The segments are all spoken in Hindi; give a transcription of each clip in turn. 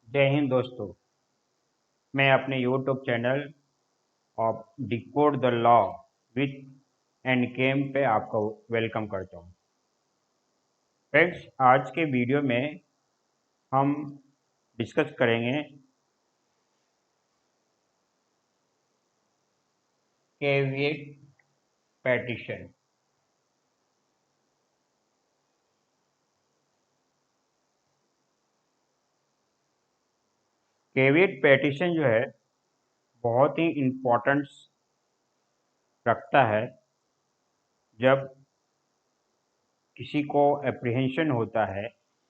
जय हिंद दोस्तों। मैं अपने YouTube channel of decode the law with and came पे आपको वेलकम करता हूँ। फ्रेंड्स, आज के वीडियो में हम डिस्कस करेंगे कैविएट पैटिशन। कैविएट पैटिशन जो है बहुत ही इम्पोर्टेंस रखता है जब किसी को एप्रीहेंशन होता है,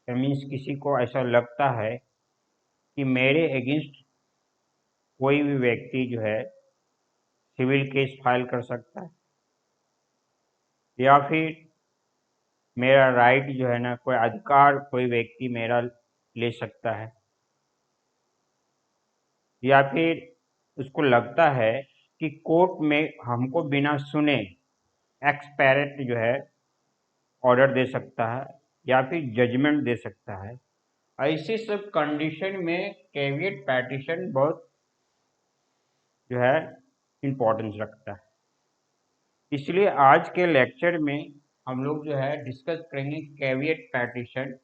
मीन्स किसी को ऐसा लगता है कि मेरे अगेंस्ट कोई भी व्यक्ति जो है सिविल केस फाइल कर सकता है या फिर मेरा राइट जो है ना, कोई अधिकार कोई व्यक्ति मेरा ले सकता है, या फिर उसको लगता है कि कोर्ट में हमको बिना सुने एक्सपैरेंट जो है ऑर्डर दे सकता है या फिर जजमेंट दे सकता है। ऐसी सब कंडीशन में कैविएट पैटिशन बहुत जो है इम्पोर्टेंस रखता है। इसलिए आज के लेक्चर में हम लोग जो है डिस्कस करेंगे कैविएट पैटिशन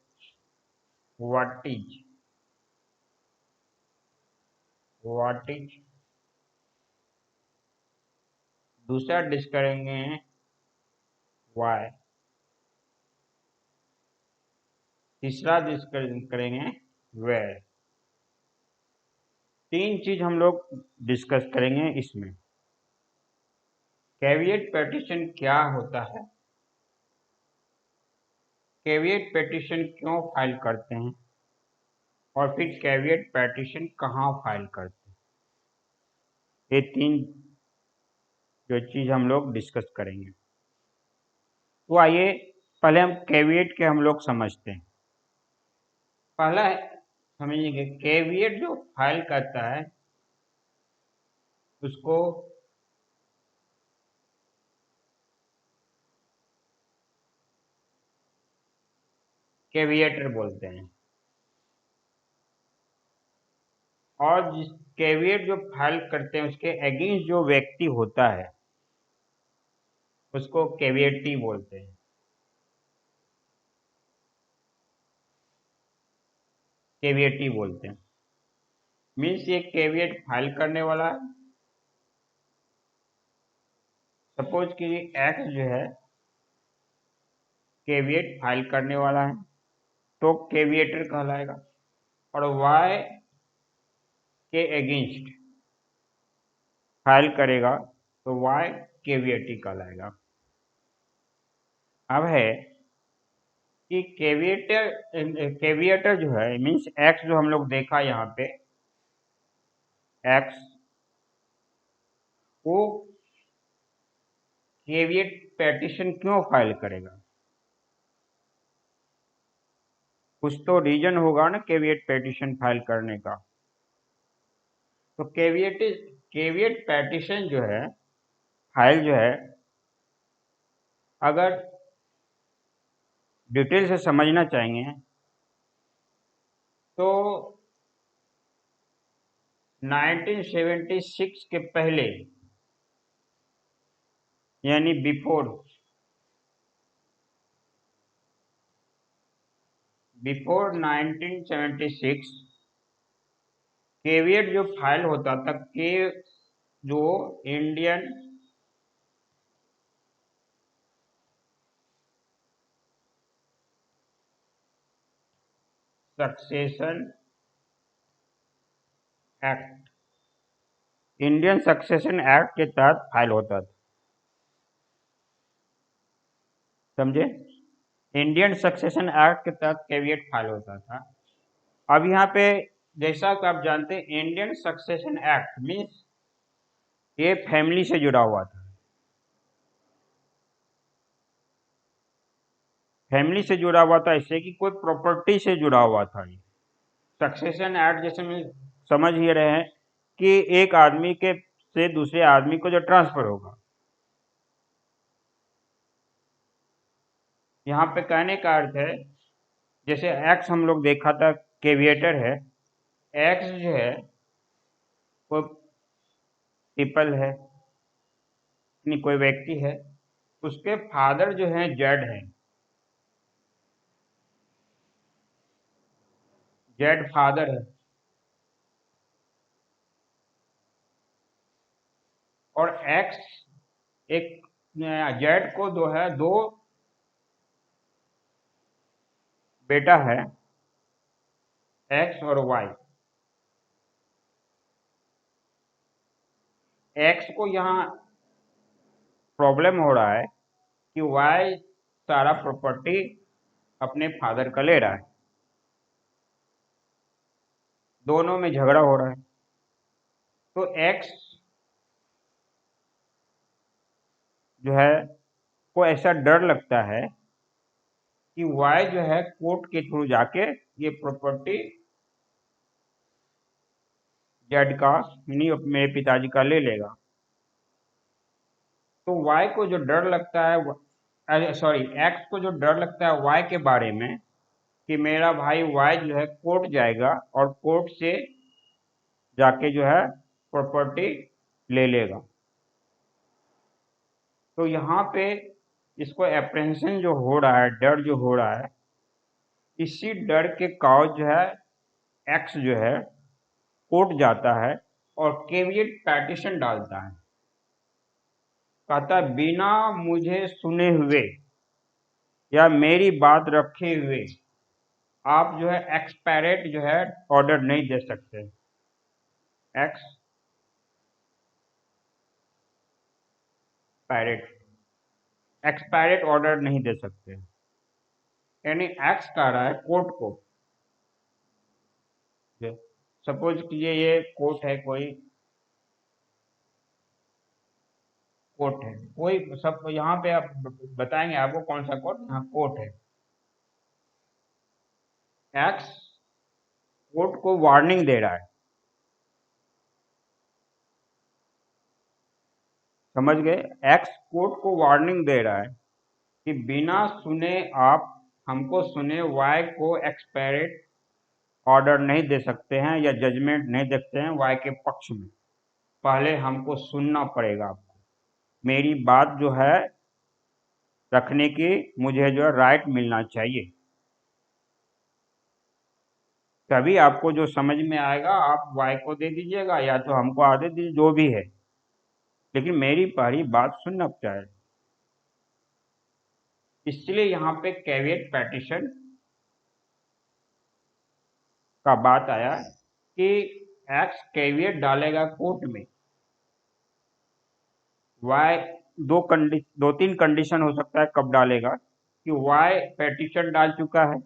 व्हाट इज। दूसरा डिस्कस करेंगे वाई। तीसरा डिस्कस करेंगे वेयर। तीन चीज हम लोग डिस्कस करेंगे इसमें। कैविएट पिटीशन क्या होता है, कैविएट पिटीशन क्यों फाइल करते हैं, और फिर कैविएट पिटीशन कहाँ फाइल करते हैं। ये तीन जो चीज हम लोग डिस्कस करेंगे। तो आइए पहले हम कैविएट के हम लोग समझते हैं। पहला समझिए, कैविएट जो फाइल करता है उसको कैविएटर बोलते हैं, और जिस कैविएट जो फाइल करते हैं उसके अगेंस्ट जो व्यक्ति होता है उसको कैविएटी बोलते हैं। कैविएटी बोलते हैं मीन्स ये कैविएट फाइल करने वाला है। सपोज कि एक्स जो है कैविएट फाइल करने वाला है तो कैविएटर कहलाएगा, और वाई के अगेंस्ट फाइल करेगा तो वाई कैविएटी कहलाएगा। अब है कि कैविएटर जो है मीन्स एक्स जो हम लोग देखा यहाँ पे, एक्स वो कैविएट पिटीशन क्यों फाइल करेगा। कुछ तो रीजन होगा ना कैविएट पिटीशन फाइल करने का। तो कैविएट पिटीशन जो है फाइल जो है, अगर डिटेल से समझना चाहेंगे तो 1976 के पहले यानी बिफोर 1976 कैविएट जो फाइल होता था के जो Indian succession act, Indian succession act के तहत फाइल होता था। समझे, इंडियन सक्सेशन एक्ट के तहत कैविएट फाइल होता था। अब यहाँ पे जैसा कि आप जानते हैं इंडियन सक्सेशन एक्ट मीन्स ये फैमिली से जुड़ा हुआ था। फैमिली से जुड़ा हुआ था इससे कि कोई प्रॉपर्टी से जुड़ा हुआ था। ये सक्सेशन एक्ट जैसे में समझ ही रहे हैं कि एक आदमी के से दूसरे आदमी को जो ट्रांसफर होगा। यहाँ पे कहने का अर्थ है जैसे एक्स हम लोग देखा था कैविएटर है, एक्स जो है वो पीपल है, नहीं कोई व्यक्ति है, उसके फादर जो है जेड है, जेड फादर है, और एक्स एक जेड को दो बेटा है, एक्स और वाई। एक्स को यहाँ प्रॉब्लम हो रहा है कि वाई सारा प्रॉपर्टी अपने फादर का ले रहा है, दोनों में झगड़ा हो रहा है। तो एक्स जो है को ऐसा डर लगता है कि वाई जो है कोर्ट के थ्रू जाके ये प्रॉपर्टी जेड का यानी मेरे पिताजी का ले लेगा। तो वाई को जो डर लगता है, सॉरी एक्स को जो डर लगता है वाई के बारे में कि मेरा भाई वाई जो है कोर्ट जाएगा और कोर्ट से जाके जो है प्रॉपर्टी ले लेगा। तो यहाँ पे इसको एप्रेंशन जो हो रहा है, डर जो हो रहा है, इसी डर के काउज जो है एक्स जो है कोर्ट जाता है और केविएट पैटिशन डालता है, कहता है बिना मुझे सुने हुए या मेरी बात रखे हुए आप जो है एक्सपायरेट जो है ऑर्डर नहीं दे सकते। एक्सपायरेट ऑर्डर नहीं दे सकते, यानी एक्स कह रहा है कोर्ट को, सपोज कीजिए ये कोर्ट है, कोई कोर्ट है, कोई सब यहाँ पे आप बताएंगे आपको कौन सा कोर्ट, यहाँ कोर्ट है। एक्स कोर्ट को वार्निंग दे रहा है, समझ गए, एक्स कोर्ट को वार्निंग दे रहा है कि बिना सुने आप हमको सुने वाई को एक्सपायरेट ऑर्डर नहीं दे सकते हैं या जजमेंट नहीं देखते हैं वाई के पक्ष में, पहले हमको सुनना पड़ेगा, आपको मेरी बात जो है रखने की मुझे जो है राइट मिलना चाहिए, तभी आपको जो समझ में आएगा आप वाई को दे दीजिएगा या तो हमको आदे दीजिए, जो भी है, लेकिन मेरी पहली बात सुनना चाहिए। इसलिए यहाँ पे कैविएट पैटिशन का बात आया कि एक्स कैविएट डालेगा कोर्ट में, वाई दो तीन कंडीशन हो सकता है कब डालेगा, कि वाई पेटिशन डाल चुका है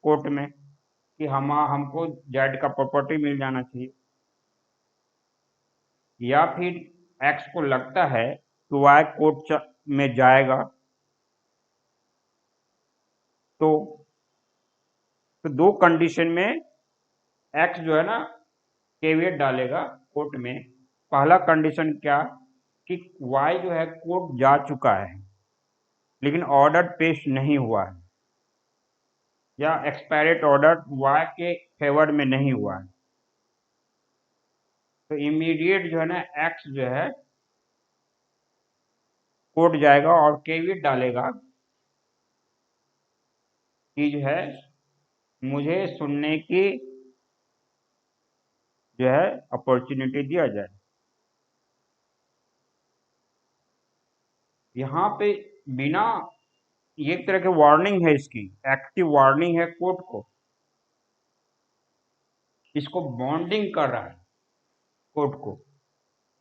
कोर्ट में कि हमको जेड का प्रॉपर्टी मिल जाना चाहिए, या फिर एक्स को लगता है कि वाई कोर्ट में जाएगा तो दो कंडीशन में एक्स जो है ना कैविएट डालेगा कोर्ट में। पहला कंडीशन क्या कि वाई जो है कोर्ट जा चुका है लेकिन ऑर्डर पेश नहीं हुआ है या एक्सपायरेट ऑर्डर वाई के फेवर में नहीं हुआ है, तो इमीडिएट जो है ना एक्स जो है कोर्ट जाएगा और कैविएट डालेगा कि जो है मुझे सुनने की जो है अपॉर्चुनिटी दिया जाए। यहाँ पे बिना, ये एक तरह की वार्निंग है, इसकी एक्टिव वार्निंग है कोर्ट को, इसको बॉन्डिंग कर रहा है कोर्ट को,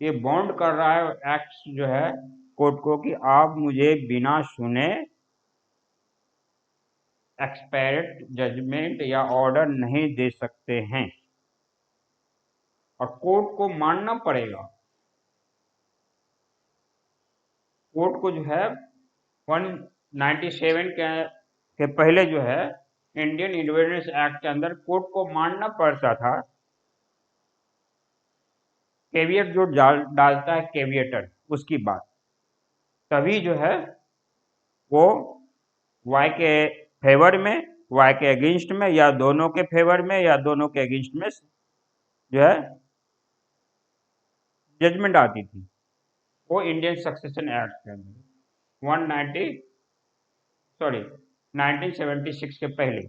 ये बॉन्ड कर रहा है एक्ट जो है कोर्ट को कि आप मुझे बिना सुने एक्सपायरेट जजमेंट या ऑर्डर नहीं दे सकते हैं और कोर्ट को मानना पड़ेगा। कोर्ट को जो है 197 के पहले जो है इंडियन इंडिपेंडेंस एक्ट के अंदर कोर्ट को मानना पड़ता था, कैविएट जो डालता है कैविएटर उसकी बात, तभी जो है वो वाई के फेवर में, वाई के अगेंस्ट में या दोनों के फेवर में या दोनों के अगेंस्ट में जो है जजमेंट आती थी, वो इंडियन सक्सेशन एक्ट के अंदर 190 सॉरी 1976 के पहले।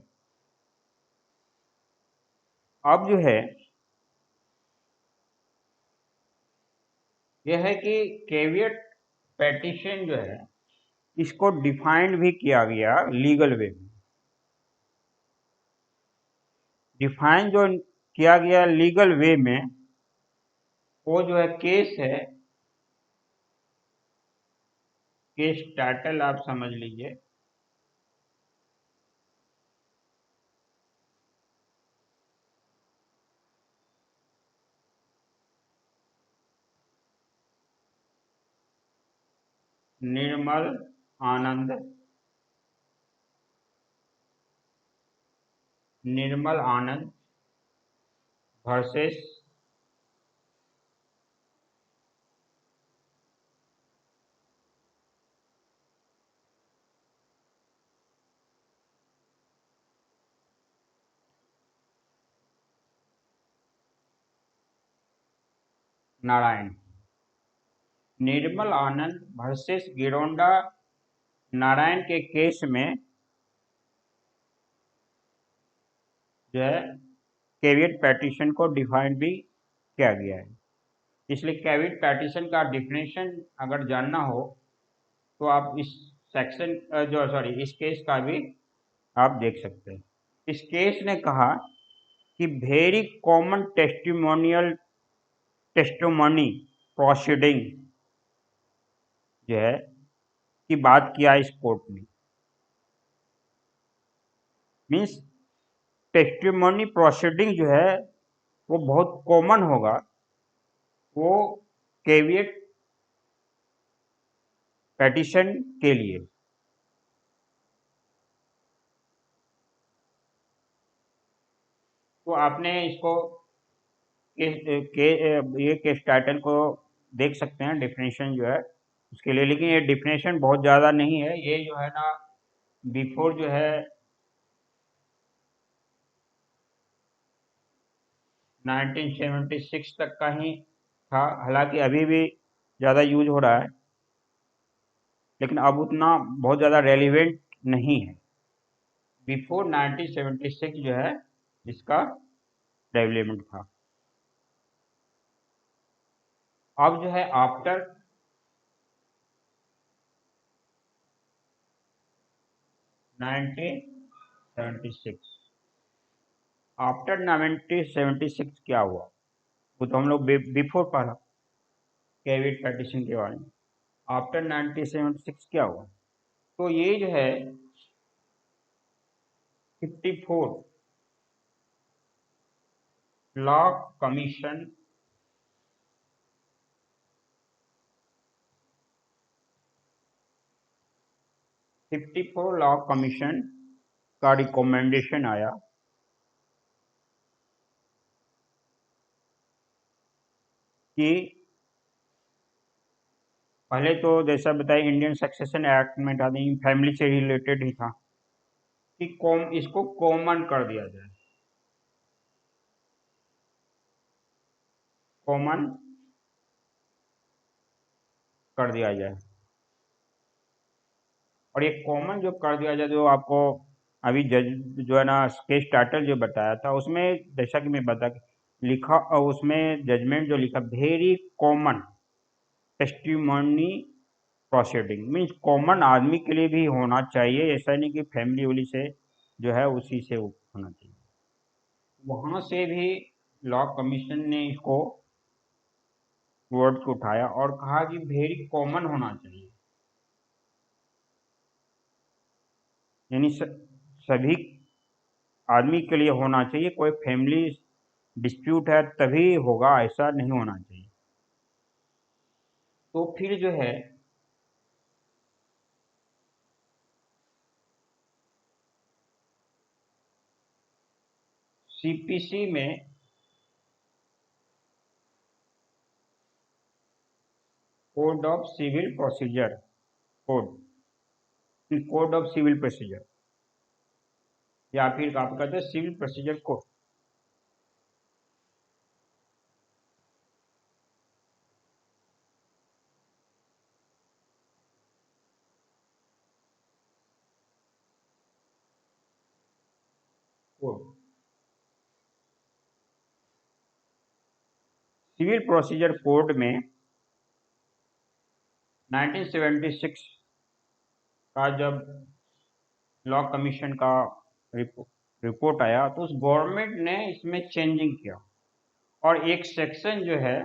अब जो है यह है कि कैवियट पेटिशन जो है इसको डिफाइंड भी किया गया लीगल वे में। डिफाइन जो किया गया लीगल वे में, वो जो है केस है, केस टाइटल आप समझ लीजिए, निर्मल आनंद वर्सेस नारायण। निर्मल आनंद वर्सेस गिरोंडा नारायण के केस में जो है कैवियट पेटिशन को डिफाइन भी किया गया है। इसलिए कैवियट पेटिशन का डिफिनेशन अगर जानना हो तो आप इस सेक्शन इस केस का भी आप देख सकते हैं। इस केस ने कहा कि वेरी कॉमन टेस्टिमोनी प्रोसीडिंग जो है की बात किया इस कोर्ट ने। मीन्स टेस्टिमोनी प्रोसीडिंग जो है वो बहुत कॉमन होगा, वो कैवियट पेटिशन के लिए। तो आपने इसको ये केस टाइटल को देख सकते हैं, डिफिनेशन जो है उसके लिए। लेकिन ये डिफिनेशन बहुत ज़्यादा नहीं है, ये जो है ना बिफोर जो है 1976 तक का ही था। हालांकि अभी भी ज़्यादा यूज हो रहा है, लेकिन अब उतना बहुत ज़्यादा रेलिवेंट नहीं है। बिफोर 1976 जो है इसका डेवलपमेंट था। अब जो है आफ्टर 1976, आफ्टर 1976 क्या हुआ वो तो हम लोग बिफोर पढ़ा कैवियट पेटिशन के बारे में। आफ्टर 1976 क्या हुआ, तो ये जो है 54 लॉ कमीशन 54 लॉ कमीशन का रिकमेंडेशन आया कि पहले तो जैसा बताया इंडियन सक्सेशन एक्ट में था, फैमिली से रिलेटेड ही था, कि इसको कॉमन कर दिया जाए, कॉमन कर दिया जाए। और ये कॉमन जो कर दिया जाए, जो आपको अभी जज जो है ना केस टाइटल जो बताया था उसमें, जैसा कि मैं बता लिखा, उसमें जजमेंट जो लिखा very common testimony proceeding, means common आदमी के लिए भी होना चाहिए, ऐसा नहीं कि फैमिली वाली से जो है उसी से होना चाहिए। वहां से भी लॉ कमीशन ने इसको वर्ड्स को उठाया और कहा कि वेरी कॉमन होना चाहिए, यानी सभी आदमी के लिए होना चाहिए, कोई फैमिली डिस्प्यूट है तभी होगा, ऐसा नहीं होना चाहिए। तो फिर जो है सीपीसी में code of civil procedure code code of civil procedure, या फिर आप कहते हैं civil procedure code, code. Civil procedure code में 1976 का जब लॉ कमीशन का रिपोर्ट आया तो उस गवर्नमेंट ने इसमें चेंजिंग किया और एक सेक्शन जो है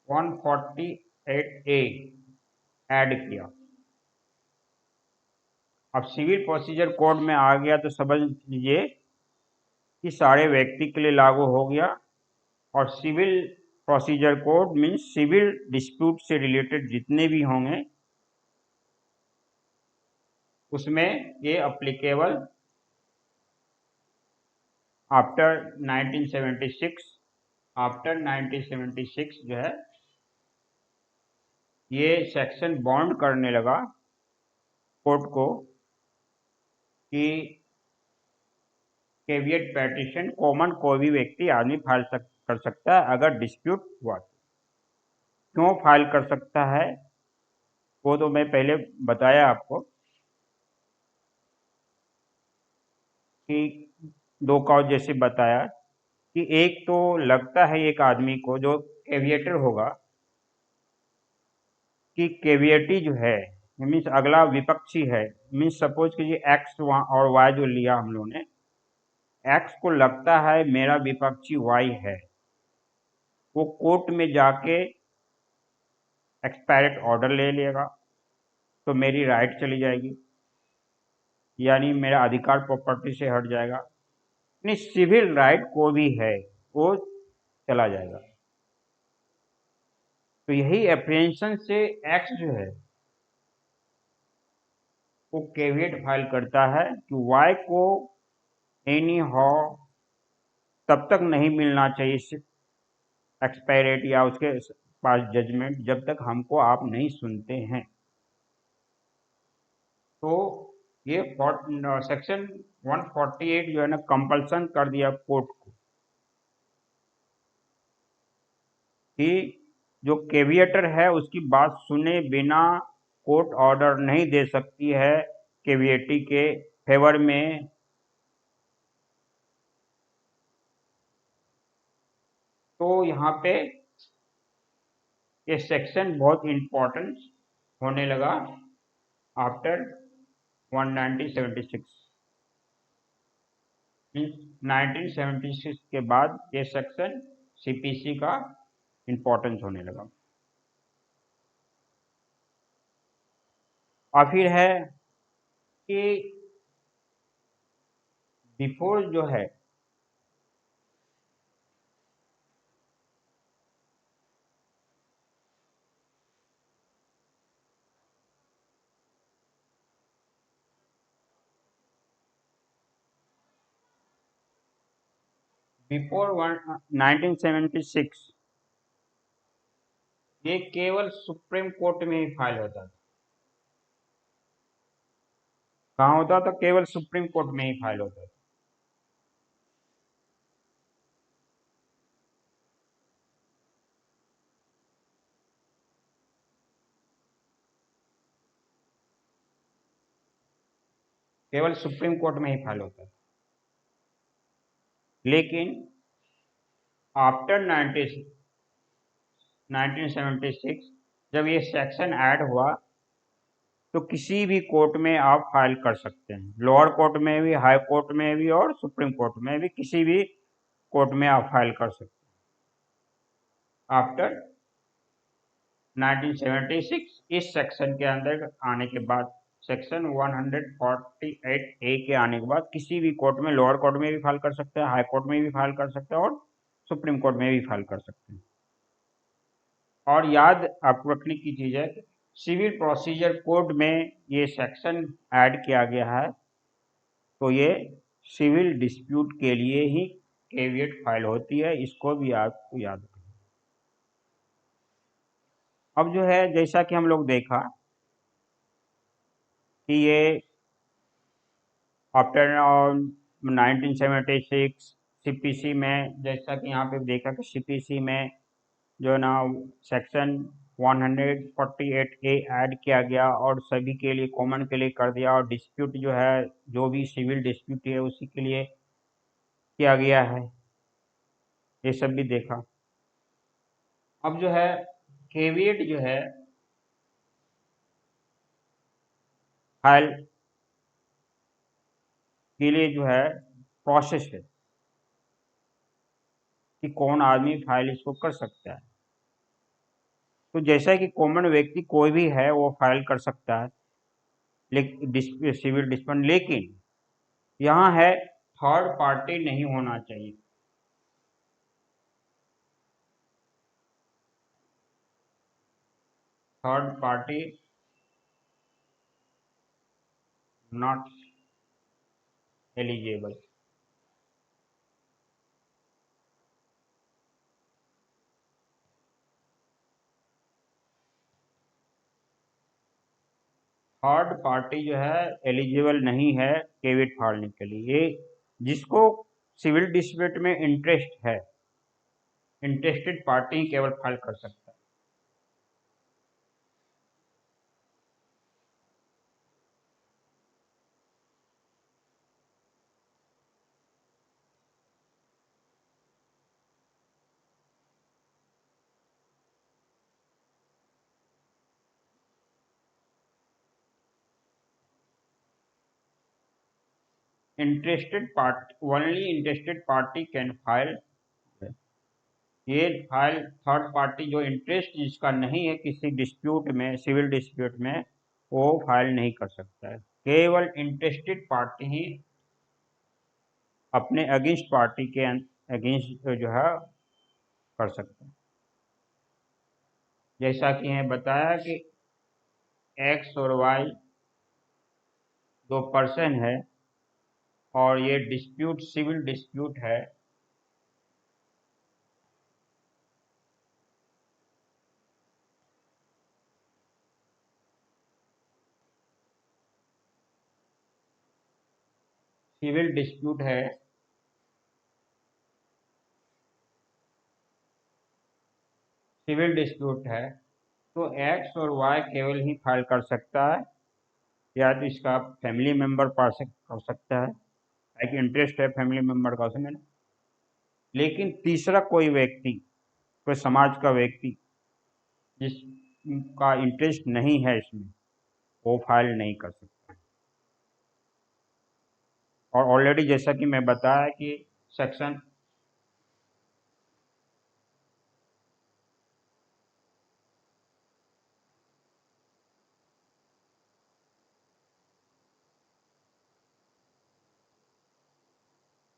148A ऐड किया। अब सिविल प्रोसीजर कोड में आ गया तो समझ लीजिए कि सारे व्यक्ति के लिए लागू हो गया। और civil procedure code means civil dispute से रिलेटेड जितने भी होंगे उसमें ये अप्लीकेबल आफ्टर 1976 जो है ये सेक्शन बॉन्ड करने लगा कोर्ट को कि कैविएट पेटिशन कॉमन कोई भी व्यक्ति आदमी फाइल कर सकता है अगर डिस्प्यूट हुआ। क्यों फाइल कर सकता है वो तो मैं पहले बताया आपको कि दो कॉज जैसे बताया कि एक तो लगता है एक आदमी को जो कैविएटर होगा कि कैविएटी जो है मीन्स अगला विपक्षी है। मीन्स सपोज कीजिए एक्स और वाई जो लिया हम लोगों ने, एक्स को लगता है मेरा विपक्षी वाई है, वो कोर्ट में जाके एक्सपायरेट ऑर्डर ले लेगा तो मेरी राइट चली जाएगी, यानी मेरा अधिकार प्रॉपर्टी से हट जाएगा, नहीं सिविल राइट को भी है वो चला जाएगा। तो यही एप्रीहेंशन से एक्स जो है वो कैविएट फाइल करता है कि वाई को एनी हाउ तब तक नहीं मिलना चाहिए एक्सपायरेट या उसके पास जजमेंट जब तक हमको आप नहीं सुनते हैं। तो ये सेक्शन 148 जो है ना कंपल्सन कर दिया कोर्ट को कि जो कैविएटर है उसकी बात सुने बिना कोर्ट ऑर्डर नहीं दे सकती है कैविएटी के फेवर में। तो यहाँ पे ये सेक्शन बहुत इम्पोर्टेंट होने लगा आफ्टर 1976 1976 के बाद ये सेक्शन सीपीसी का इम्पोर्टेंस होने लगा। और फिर है कि बिफोर जो है बिफोर 1976 ये केवल सुप्रीम कोर्ट में ही फाइल होता था। कहाँ होता था? केवल सुप्रीम कोर्ट में ही फाइल होता था। केवल सुप्रीम कोर्ट में ही फाइल होता था। लेकिन आफ्टर 1976 जब ये सेक्शन ऐड हुआ तो किसी भी कोर्ट में आप फाइल कर सकते हैं, लोअर कोर्ट में भी, हाई कोर्ट में भी और सुप्रीम कोर्ट में भी, किसी भी कोर्ट में आप फाइल कर सकते हैं। आफ्टर 1976 इस सेक्शन के अंदर आने के बाद, सेक्शन 148A के आने के बाद किसी भी कोर्ट में, लोअर कोर्ट में भी फाइल कर सकते हैं, हाई कोर्ट में भी फाइल कर सकते हैं और सुप्रीम कोर्ट में भी फाइल कर सकते हैं। और याद आपको रखने की चीज़ है, सिविल प्रोसीजर कोड में ये सेक्शन ऐड किया गया है तो ये सिविल डिस्प्यूट के लिए ही कैविएट फाइल होती है, इसको भी आपको याद रखना। अब जो है जैसा कि हम लोग देखा कि ये आफ्टर 1976 सीपीसी में, जैसा कि यहाँ पे देखा कि सीपीसी में जो है ना सेक्शन 148A ऐड किया गया और सभी के लिए कॉमन के लिए कर दिया, और डिस्प्यूट जो है, जो भी सिविल डिस्प्यूट है उसी के लिए किया गया है। ये सब भी देखा। अब जो है केविएट जो है फाइल के लिए जो है प्रोसेस है कि कौन आदमी फाइल इसको कर सकता है। तो जैसा कि कॉमन व्यक्ति कोई भी है वो फाइल कर सकता है, लेकिन सिविल डिस्प्यूट, लेकिन यहाँ है थर्ड पार्टी नहीं होना चाहिए। Third party not eligible. Third party जो है एलिजिबल नहीं है केविट फाड़ने के लिए। ये जिसको सिविल डिस्प्यूट में इंटरेस्ट है, इंटरेस्टेड पार्टी ही केवल फाइल कर सकता है। Interested party, only interested party can file. ये फाइल थर्ड पार्टी जो इंटरेस्ट जिसका नहीं है किसी डिस्प्यूट में, सिविल डिस्प्यूट में, वो फाइल नहीं कर सकता है। केवल इंटरेस्टेड पार्टी ही अपने अगेंस्ट पार्टी के अगेंस्ट जो है कर सकते हैं। जैसा कि है बताया कि एक्स और वाई दो पर्सन है और ये डिस्प्यूट सिविल डिस्प्यूट है। सिविल डिस्प्यूट है, सिविल डिस्प्यूट है, तो एक्स और वाई केवल ही फाइल कर सकता है, या तो इसका फैमिली मेंबर कर सकता है, एक इंटरेस्ट है फैमिली मेंबर का उसमें। लेकिन तीसरा कोई व्यक्ति, कोई समाज का व्यक्ति जिसका इंटरेस्ट नहीं है इसमें, वो फाइल नहीं कर सकता। और ऑलरेडी जैसा कि मैं बताया कि सेक्शन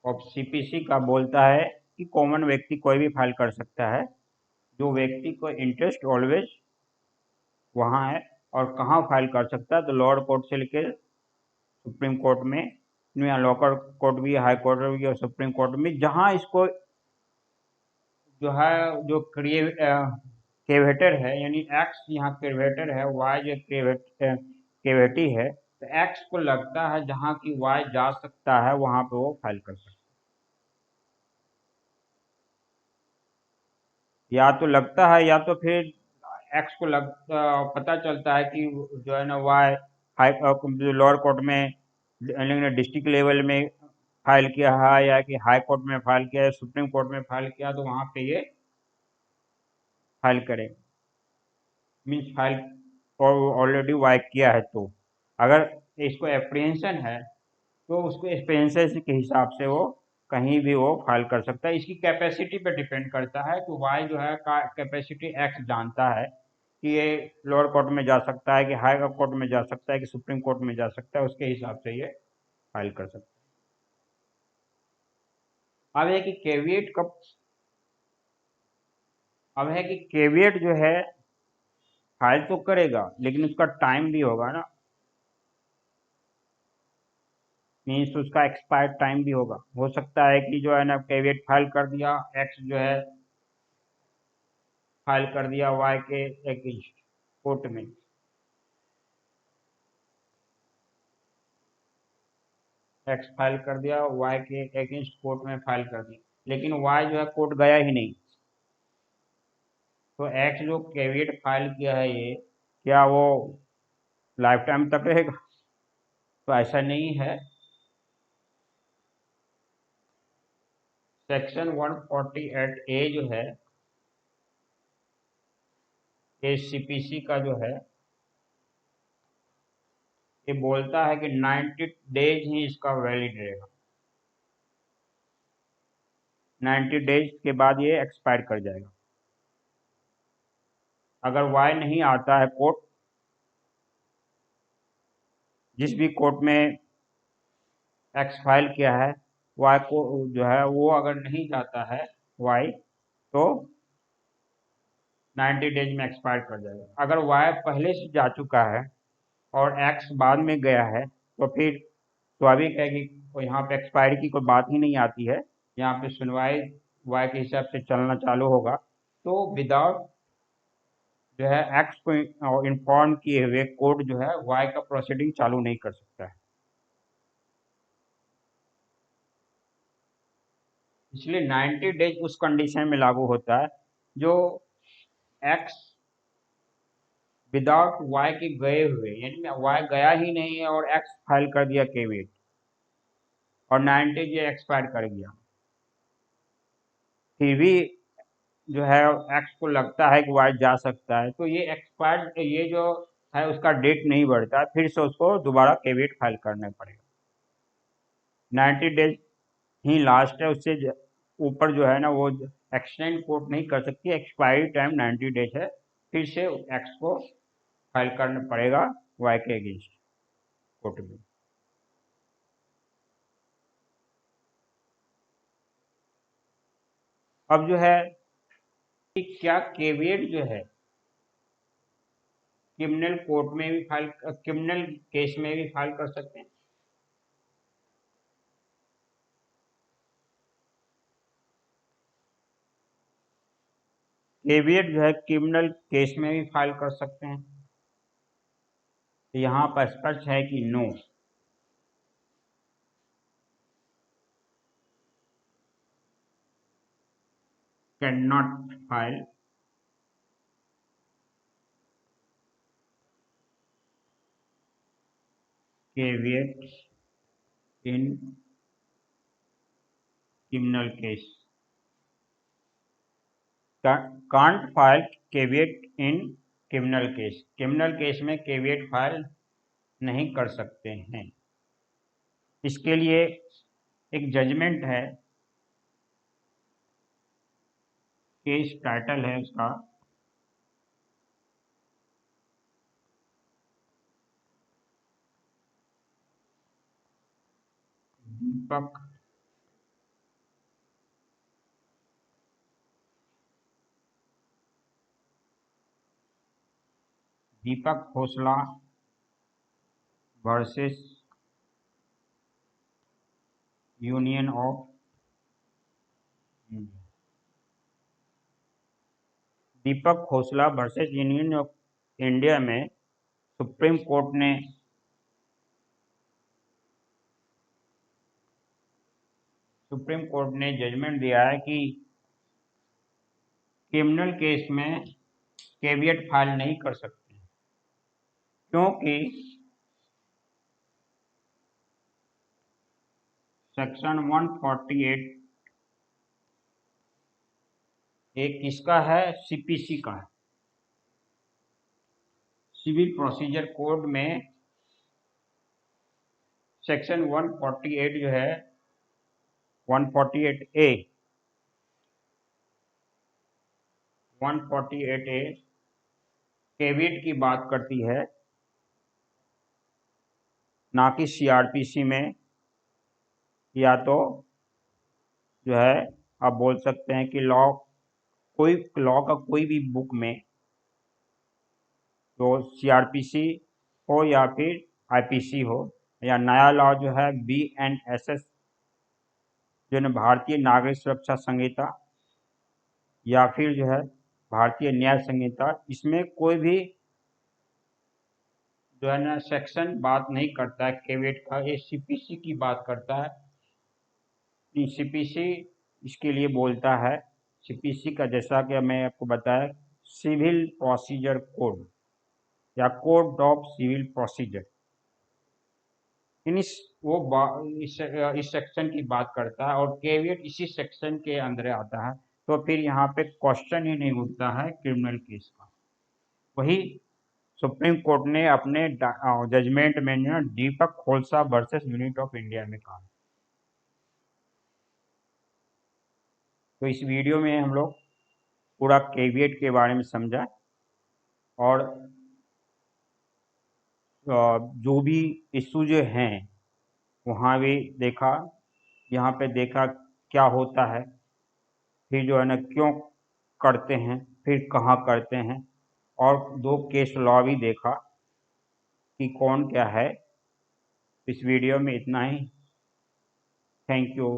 ऑफ सीपीसी का बोलता है कि कॉमन व्यक्ति कोई भी फाइल कर सकता है, जो व्यक्ति को इंटरेस्ट ऑलवेज वहाँ है। और कहाँ फाइल कर सकता है, तो लोअर कोर्ट से लेकर सुप्रीम कोर्ट में, या लोअर कोर्ट भी, हाई कोर्ट भी और सुप्रीम कोर्ट में, जहाँ इसको जो है, जो केवेटर है, यानी एक्स यहाँ केवेटर है, वाई जो केवेटी है, तो एक्स को लगता है जहाँ की वाई जा सकता है वहाँ पे वो फाइल कर सकता है। या तो लगता है, या तो फिर एक्स को पता चलता है कि जो है ना वाई हाई लोअर कोर्ट में, डिस्ट्रिक्ट लेवल में फाइल किया है, या कि हाई कोर्ट में फाइल किया है, सुप्रीम कोर्ट में फाइल किया, तो वहाँ पे ये फाइल करे, मीन्स फाइल और ऑलरेडी वाइक किया है। तो अगर इसको एप्रीहेंशन है तो उसको एप्रीहेंशन के हिसाब से वो कहीं भी वो फाइल कर सकता है। इसकी कैपेसिटी पे डिपेंड करता है कि वाई जो है का कैपेसिटी एक्स जानता है कि ये लोअर कोर्ट में जा सकता है, कि हाई कोर्ट में जा सकता है, कि सुप्रीम कोर्ट में जा सकता है, उसके हिसाब से ये फाइल कर सकता है। अब है कि केविएट जो है फाइल तो करेगा, लेकिन उसका टाइम भी होगा ना, मीन्स उसका एक्सपायर टाइम भी होगा। हो सकता है कि जो है ना कैविएट फाइल कर दिया, एक्स जो है फाइल कर दिया वाई के अगेंस्ट कोर्ट में, एक्स फाइल कर दिया वाई के अगेंस्ट कोर्ट में फाइल कर दिया, लेकिन वाई जो है कोर्ट गया ही नहीं। तो एक्स जो कैविएट फाइल किया है ये, क्या वो लाइफ टाइम तक रहेगा? तो ऐसा नहीं है। सेक्शन 148 ए जो है, ये सीपीसी का जो है, ये बोलता है कि 90 डेज ही इसका वैलिड रहेगा। 90 डेज के बाद ये एक्सपायर कर जाएगा। अगर वाई नहीं आता है कोर्ट, जिस भी कोर्ट में एक्स फाइल किया है, वाई को जो है वो अगर नहीं जाता है वाई, तो 90 डेज में एक्सपायर कर जाएगा। अगर वाई पहले से जा चुका है और एक्स बाद में गया है, तो फिर स्वाभाविक है कि यहाँ पे एक्सपायरी की कोई बात ही नहीं आती है। यहाँ पे सुनवाई वाई के हिसाब से चलना चालू होगा। तो विदाउट जो है एक्स को इन्फॉर्म किए हुए कोर्ट जो है वाई का प्रोसीडिंग चालू नहीं कर सकता है। इसलिए 90 डेज उस कंडीशन में लागू होता है जो एक्स विदाउट वाई के गए हुए, यानी वाई गया ही नहीं है और एक्स फाइल कर दिया केविट और 90 डेज एक्सपायर कर गया, फिर भी जो है एक्स को लगता है कि वाई जा सकता है, तो ये एक्सपायर्ड, ये जो है उसका डेट नहीं बढ़ता, फिर से उसको दोबारा केविट फाइल करना पड़ेगा। 90 डेज ही लास्ट है, उससे ऊपर जो है ना वो एक्सटेंड कोर्ट नहीं कर सकती। एक्सपायरी टाइम 90 डेज है, फिर से एक्स को फाइल करना पड़ेगा वाई के अगेंस्ट कोर्ट में। अब जो है कि क्या केविएट जो है क्रिमिनल कोर्ट में भी फाइल, क्रिमिनल केस में भी फाइल कर सकते हैं? केविएट जो है क्रिमिनल केस में भी फाइल कर सकते हैं। तो यहाँ पर स्पष्ट है कि no, can not file caveat इन criminal case, can't file caveat in criminal case, criminal case में केविएट फाइल नहीं कर सकते हैं। इसके लिए एक जजमेंट है, केस टाइटल है उसका Deepak Deepak Khosla versus union of India. Deepak Khosla versus union of India में सुप्रीम कोर्ट ने जजमेंट दिया है कि क्रिमिनल केस में केविएट फाइल नहीं कर सकते, क्योंकि सेक्शन 148 एक किसका है? सीपीसी का है। सिविल प्रोसीजर कोड में सेक्शन 148 जो है 148 ए 148 ए केविएट की बात करती है, ना कि सीआरपीसी में। या तो जो है आप बोल सकते हैं कि लॉ का कोई भी बुक में, तो सीआरपीसी हो या फिर आईपीसी हो, या नया लॉ जो है बीएनएसएस जो है भारतीय नागरिक सुरक्षा संहिता, या फिर जो है भारतीय न्याय संहिता, इसमें कोई भी जो है ना सेक्शन बात नहीं करता है केविएट का, ये सीपीसी की बात करता है। सीपीसी इसके लिए बोलता है। सीपीसी का जैसा कि मैं आपको बताया, सिविल प्रोसीजर कोड या कोड ऑफ सिविल प्रोसीजर। इन इस वो इस सेक्शन की बात करता है और केवियट इसी सेक्शन के अंदर आता है। तो फिर यहाँ पे क्वेश्चन ही नहीं उठता है क्रिमिनल केस का। वही सुप्रीम कोर्ट ने अपने जजमेंट में दीपक खोलसा वर्सेस यूनिट ऑफ इंडिया में कहा। तो इस वीडियो में हम लोग पूरा केवियट के बारे में समझा और जो भी इशू जो हैं वहाँ भी देखा, यहाँ पे देखा क्या होता है, फिर जो है ना क्यों करते हैं, फिर कहाँ करते हैं, और दो केस लॉ भी देखा कि कौन क्या है। इस वीडियो में इतना ही। Thank you.